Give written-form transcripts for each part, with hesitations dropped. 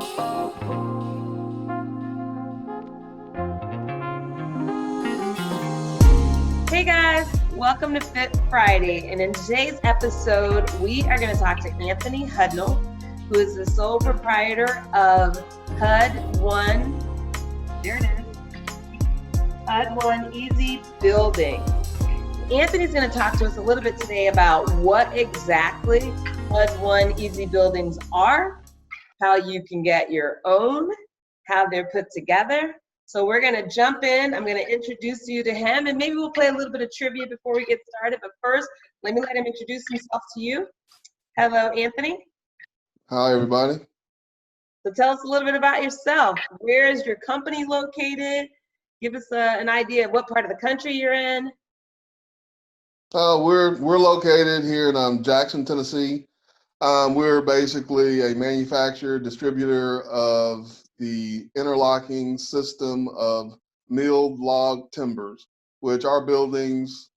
Hey guys, welcome to Fit Friday. And in today's episode, we are going to talk to Anthony Hudnall, who is the sole proprietor of Hud1, there it is, Hud1 EZ Buildings. Anthony's going to talk to us a little bit today about what exactly Hud1 EZ Buildings are, how you can get your own, how they're put together. So we're going to jump in. I'm going to introduce you to him, and maybe we'll play a little bit of trivia before we get started. But first, let me let him introduce himself to you. Hello, Anthony. Hi, everybody. So tell us a little bit about yourself. Where is your company located? Give us an idea of what part of the country you're in. We're located here in Jackson, Tennessee. We're basically a manufacturer, distributor of the interlocking system of milled log timbers, which our buildings,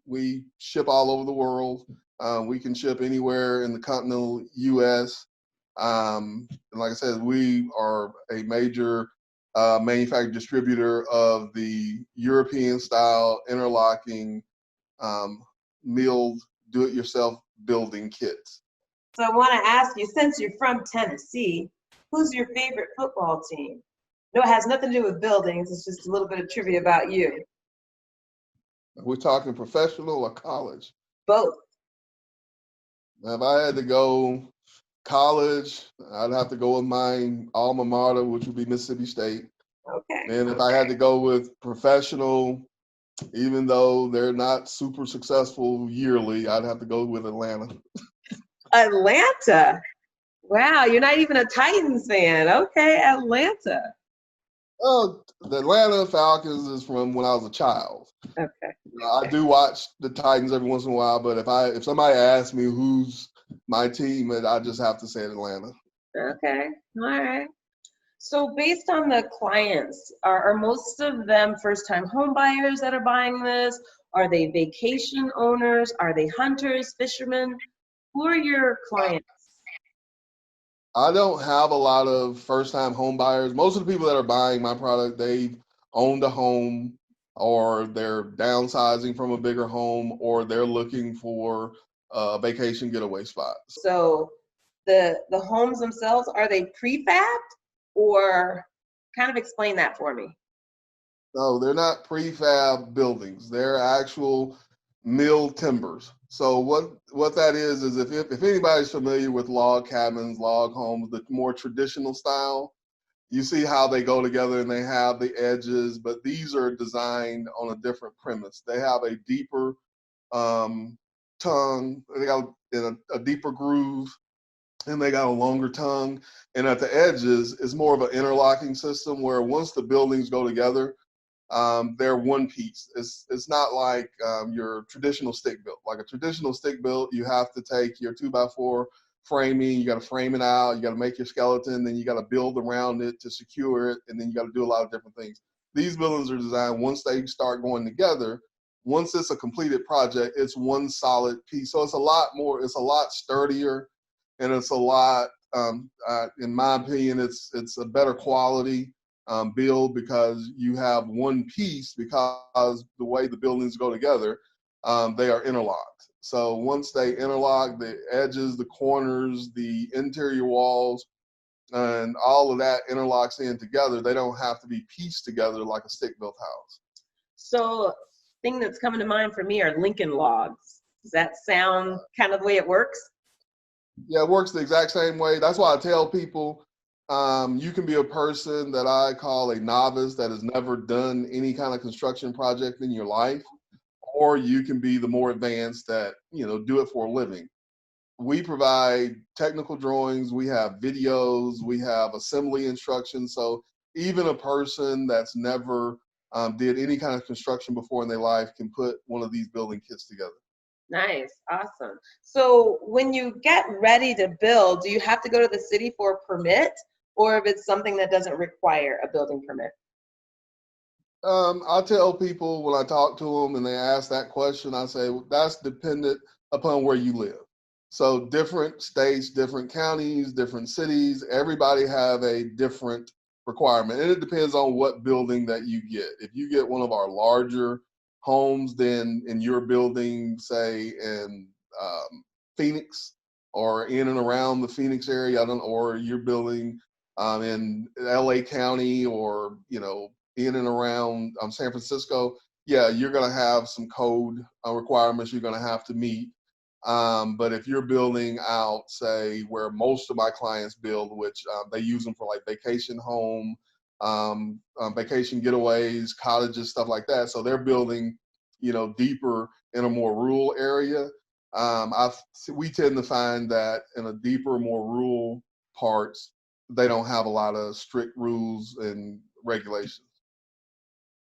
we ship all over the world. We can ship anywhere in the continental U.S. And like I said, we are a major manufacturer distributor of the European style interlocking milled do-it-yourself building kits. So I want to ask you, since you're from Tennessee, who's your favorite football team? No, it has nothing to do with buildings. It's just a little bit of trivia about you. We're talking professional or college? Both. If I had to go college, I'd have to go with my alma mater, which would be Mississippi State. Okay. And if I had to go with professional, even though they're not super successful yearly, I'd have to go with Atlanta. Atlanta. Wow, you're not even a Titans fan. Okay, Atlanta. Oh, the Atlanta Falcons is from when I was a child. Okay. I do watch the Titans every once in a while, but if somebody asks me who's my team, I just have to say Atlanta. Okay, all right. So based on the clients, are most of them first-time home buyers that are buying this? Are they vacation owners? Are they hunters, fishermen? Who are your clients? I don't have a lot of first-time home buyers. Most of the people that are buying my product, they've owned a home, or they're downsizing from a bigger home, or they're looking for a vacation getaway spot. So the homes themselves, are they prefabbed, or kind of explain that for me? No, they're not prefab buildings. They're actual milled timbers. So what that is if anybody's familiar with log cabins, log homes, the more traditional style, you see how they go together and they have the edges, but these are designed on a different premise. They have a deeper tongue, they got a deeper groove, and they got a longer tongue. And at the edges, it's more of an interlocking system where once the buildings go together, they're one piece. It's not like your traditional stick built. Like a traditional stick built, you have to take your 2x4 framing, you got to frame it out, you got to make your skeleton, then you got to build around it to secure it, and then you got to do a lot of different things. These buildings are designed, once they start going together, once it's a completed project, it's one solid piece. So it's a lot sturdier, and it's a lot, in my opinion, it's a better quality build, because you have one piece, because the way the buildings go together, they are interlocked. So once they interlock, the edges, the corners, the interior walls, and all of that interlocks in together. They don't have to be pieced together like a stick-built house. So thing that's coming to mind for me are Lincoln logs. Does that sound kind of the way it works? Yeah, it works the exact same way. That's why I tell people, you can be a person that I call a novice that has never done any kind of construction project in your life, or you can be the more advanced that, do it for a living. We provide technical drawings, we have videos, we have assembly instructions. So even a person that's never did any kind of construction before in their life can put one of these building kits together. Nice, awesome. So when you get ready to build, do you have to go to the city for a permit, or if it's something that doesn't require a building permit? I tell people when I talk to them and they ask that question, I say, well, that's dependent upon where you live. So different states, different counties, different cities, everybody have a different requirement. And it depends on what building that you get. If you get one of our larger homes, then in your building, say in Phoenix or in and around the Phoenix area, or your building in LA County, or, in and around San Francisco, yeah, you're going to have some code requirements you're going to have to meet. But if you're building out, say, where most of my clients build, which they use them for like vacation home, vacation getaways, cottages, stuff like that. So they're building, deeper in a more rural area. We tend to find that in a deeper, more rural parts, they don't have a lot of strict rules and regulations.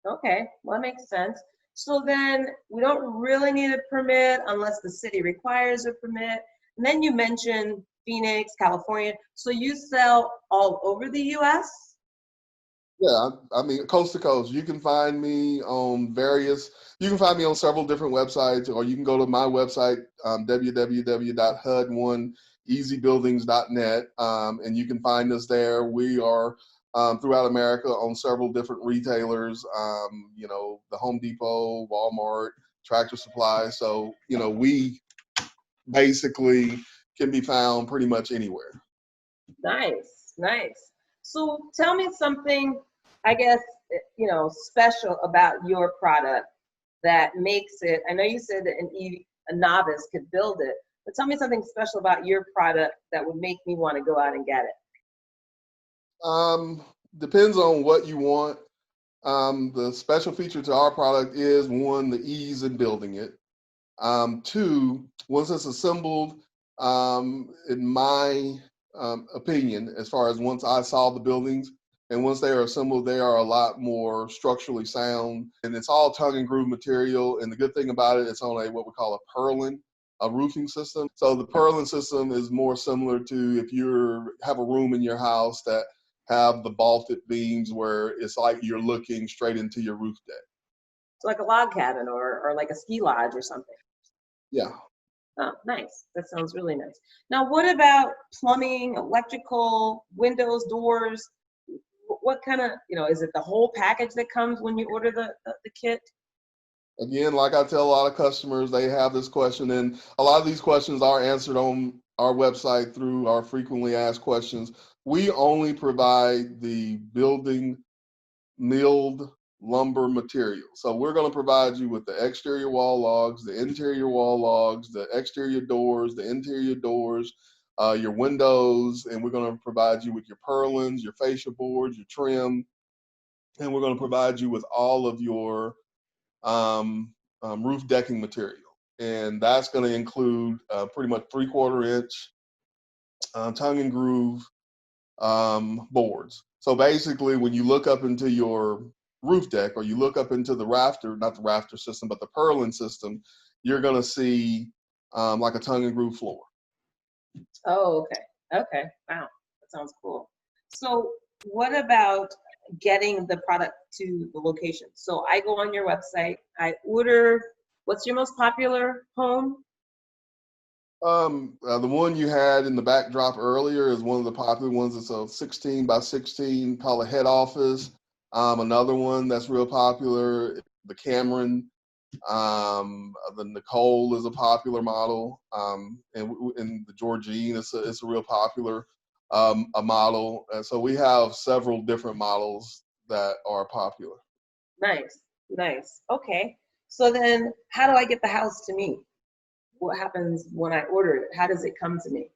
Okay, well, that makes sense. So then we don't really need a permit unless the city requires a permit. And then you mentioned Phoenix, California. So you sell all over the US? Yeah, I mean, coast to coast. You can find me you can find me on several different websites, or you can go to my website, www.hud1ezbuildings.net, and you can find us there. We are throughout America on several different retailers, the Home Depot, Walmart, Tractor Supply. So, we basically can be found pretty much anywhere. Nice, nice. So tell me something, I guess, special about your product that makes it, I know you said that a novice could build it, but tell me something special about your product that would make me want to go out and get it. Depends on what you want. The special feature to our product is, one, the ease in building it. Two, once it's assembled, in my opinion, as far as once I saw the buildings, and once they are assembled, they are a lot more structurally sound, and it's all tongue and groove material. And the good thing about it, it's on what we call a purlin, a roofing system. So the purlin system is more similar to if you have a room in your house that have the vaulted beams where it's like you're looking straight into your roof deck. So like a log cabin or like a ski lodge or something. Yeah. Oh, nice. That sounds really nice. Now, what about plumbing, electrical, windows, doors? What kind of, is it the whole package that comes when you order the kit? Again, like I tell a lot of customers, they have this question, and a lot of these questions are answered on our website through our frequently asked questions. We only provide the building milled lumber material. So we're going to provide you with the exterior wall logs, the interior wall logs, the exterior doors, the interior doors, your windows, and we're going to provide you with your purlins, your fascia boards, your trim, and we're going to provide you with all of your roof decking material. And that's going to include pretty much 3/4 inch tongue and groove boards. So basically, when you look up into your roof deck, or you look up into the rafter, not the rafter system, but the purlin system, you're going to see like a tongue and groove floor. Oh, okay. Okay. Wow. That sounds cool. So what about getting the product to the location? So I go on your website, I order, what's your most popular home? The one you had in the backdrop earlier is one of the popular ones. It's a 16 by 16, called a head office. Another one that's real popular, the Cameron. The Nicole is a popular model, and the Georgine it's a real popular a model. And so we have several different models that are popular. Nice, nice. Okay. So then how do I get the house to me? What happens when I order it? How does it come to me?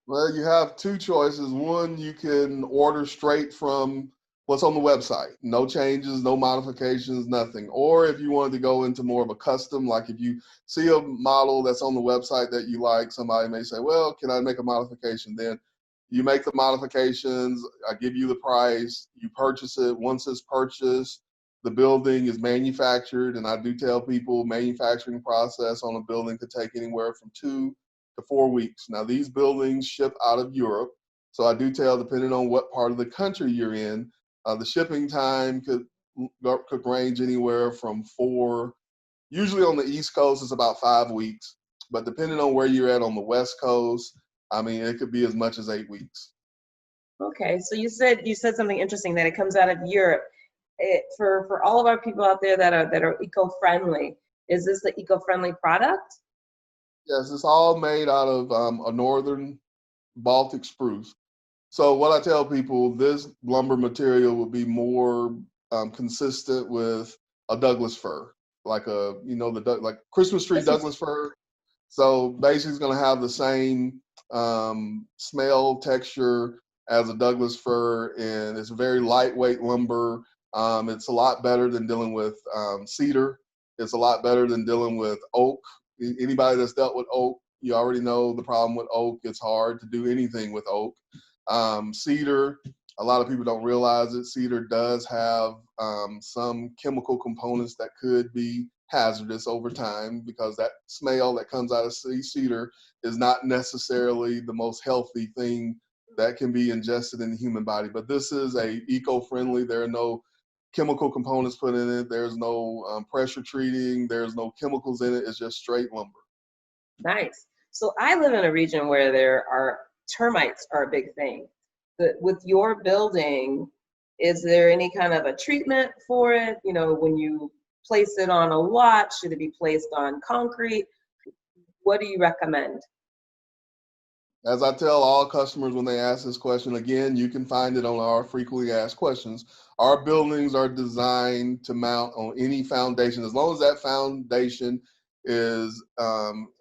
Well, you have two choices. One, you can order straight from what's on the website. No changes, no modifications, nothing. Or if you wanted to go into more of a custom, like if you see a model that's on the website that you like, somebody may say, well, can I make a modification? Then you make the modifications, I give you the price, you purchase it. Once it's purchased, the building is manufactured. And I do tell people manufacturing process on a building could take anywhere from 2 to 4 weeks. Now, these buildings ship out of Europe. So I do tell, depending on what part of the country you're in, the shipping time could range anywhere from 4, usually on the East Coast, it's about 5 weeks. but depending on where you're at on the West Coast, I mean, it could be as much as 8 weeks. Okay, so you said something interesting that it comes out of Europe. For all of our people out there that are eco-friendly, is this the eco-friendly product? Yes, it's all made out of a northern Baltic spruce. So what I tell people, this lumber material would be more consistent with a Douglas fir, like like Christmas tree This is Douglas fir. So basically, it's going to have the same smell, texture as a Douglas fir, and it's very lightweight lumber. It's a lot better than dealing with cedar. It's a lot better than dealing with oak. Anybody that's dealt with oak, you already know the problem with oak. It's hard to do anything with oak. Cedar, a lot of people don't realize it. Cedar does have some chemical components that could be hazardous over time, because that smell that comes out of cedar is not necessarily the most healthy thing that can be ingested in the human body. But this is a eco-friendly. There are no chemical components put in it. There's no pressure treating. There's no chemicals in it. It's just straight lumber. nice. So I live in a region where there are termites are a big thing. But with your building, is there any kind of a treatment for it? You know, when you place it on a lot, should it be placed on concrete? What do you recommend? As I tell all customers when they ask this question, again, you can find it on our frequently asked questions. Our buildings are designed to mount on any foundation, as long as that foundation is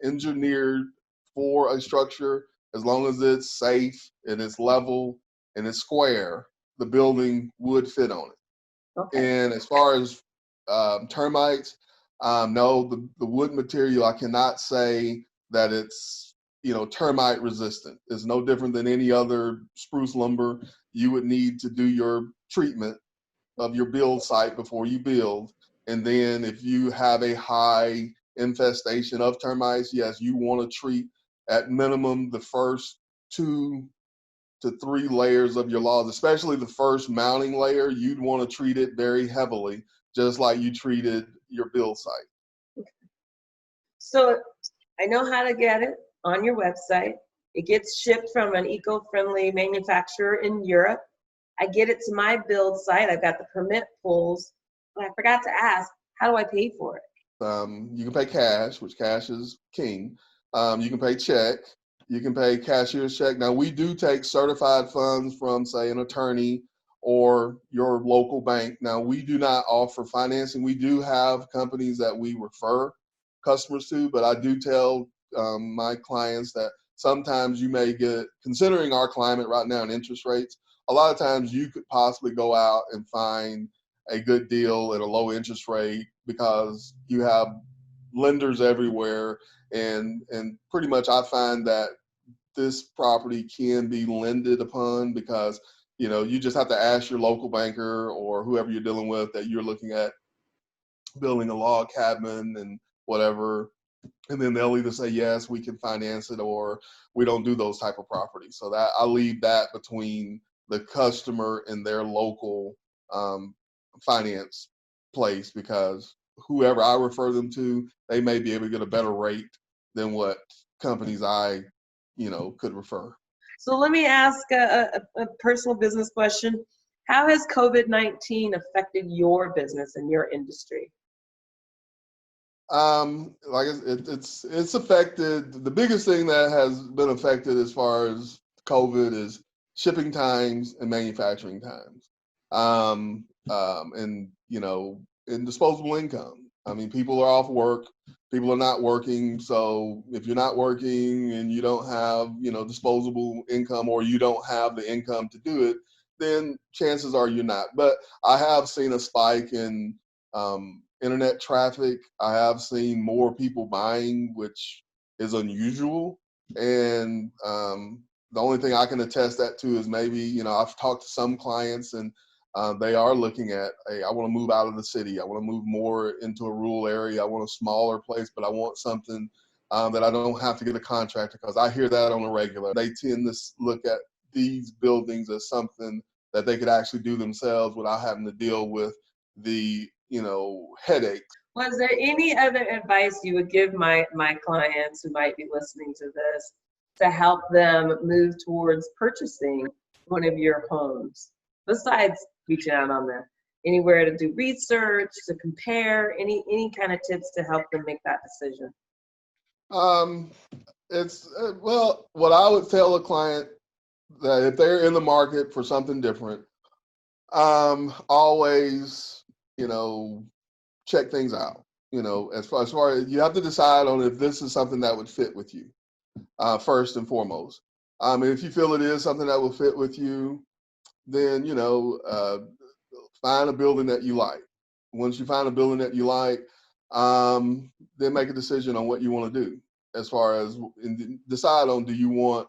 engineered for a structure, as long as it's safe and it's level and it's square, the building would fit on it. Okay. And as far as termites, no, the wood material, I cannot say that it's termite resistant. It's no different than any other spruce lumber. You would need to do your treatment of your build site before you build. And then if you have a high infestation of termites, yes, you want to treat at minimum the first 2 to 3 layers of your laws, especially the first mounting layer. You'd want to treat it very heavily, just like you treated your build site. So I know how to get it on your website. It gets shipped from an eco-friendly manufacturer in Europe. I get it to my build site. I've got the permit pulls. But I forgot to ask, how do I pay for it? You can pay cash, which cash is king. You can pay check. You can pay cashier's check. Now, we do take certified funds from, say, an attorney or your local bank. Now, we do not offer financing. We do have companies that we refer customers to, but I do tell my clients that sometimes you may get, considering our climate right now and interest rates, a lot of times you could possibly go out and find a good deal at a low interest rate, because you have lenders everywhere, and pretty much I find that this property can be lended upon, because you just have to ask your local banker or whoever you're dealing with that you're looking at building a log cabin and whatever, and then they'll either say yes, we can finance it, or we don't do those type of properties. So that I leave that between the customer and their local finance place, because whoever I refer them to, they may be able to get a better rate than what companies I could refer. So let me ask a personal business question. How has COVID-19 affected your business and your industry? Like it's affected. The biggest thing that has been affected as far as COVID is shipping times and manufacturing times, and and disposable income. I mean, people are off work, people are not working. So if you're not working and you don't have disposable income, or you don't have the income to do it, then chances are you're not. But I have seen a spike in internet traffic. I have seen more people buying, which is unusual. And the only thing I can attest that to is maybe, I've talked to some clients, and they are looking at, hey, I want to move out of the city. I want to move more into a rural area. I want a smaller place, but I want something that I don't have to get a contractor, because I hear that on a regular. They tend to look at these buildings as something that they could actually do themselves without having to deal with the headache. Was there any other advice you would give my clients who might be listening to this to help them move towards purchasing one of your homes, besides reaching out on them? Anywhere to do research, to compare, any kind of tips to help them make that decision? It's well, what I would tell a client that if they're in the market for something different, always, check things out. As far as you have to decide on if this is something that would fit with you, first and foremost. And if you feel it is something that will fit with you, then find a building that you like. Once you find a building that you like, then make a decision on what you want to do. As far as decide on, do you want,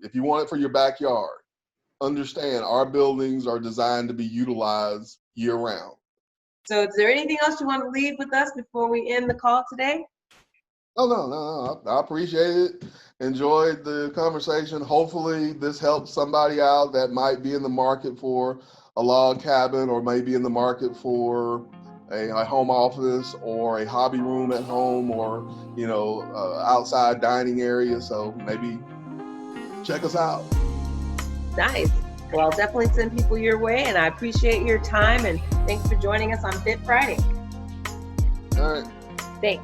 if you want it for your backyard, understand our buildings are designed to be utilized year round. So is there anything else you want to leave with us before we end the call today? Oh, no. I appreciate it. Enjoyed the conversation. Hopefully this helps somebody out that might be in the market for a log cabin, or maybe in the market for a home office or a hobby room at home, or outside dining area. So maybe check us out. Nice. Well, I'll definitely send people your way, and I appreciate your time, and thanks for joining us on Fit Friday. All right. Thanks.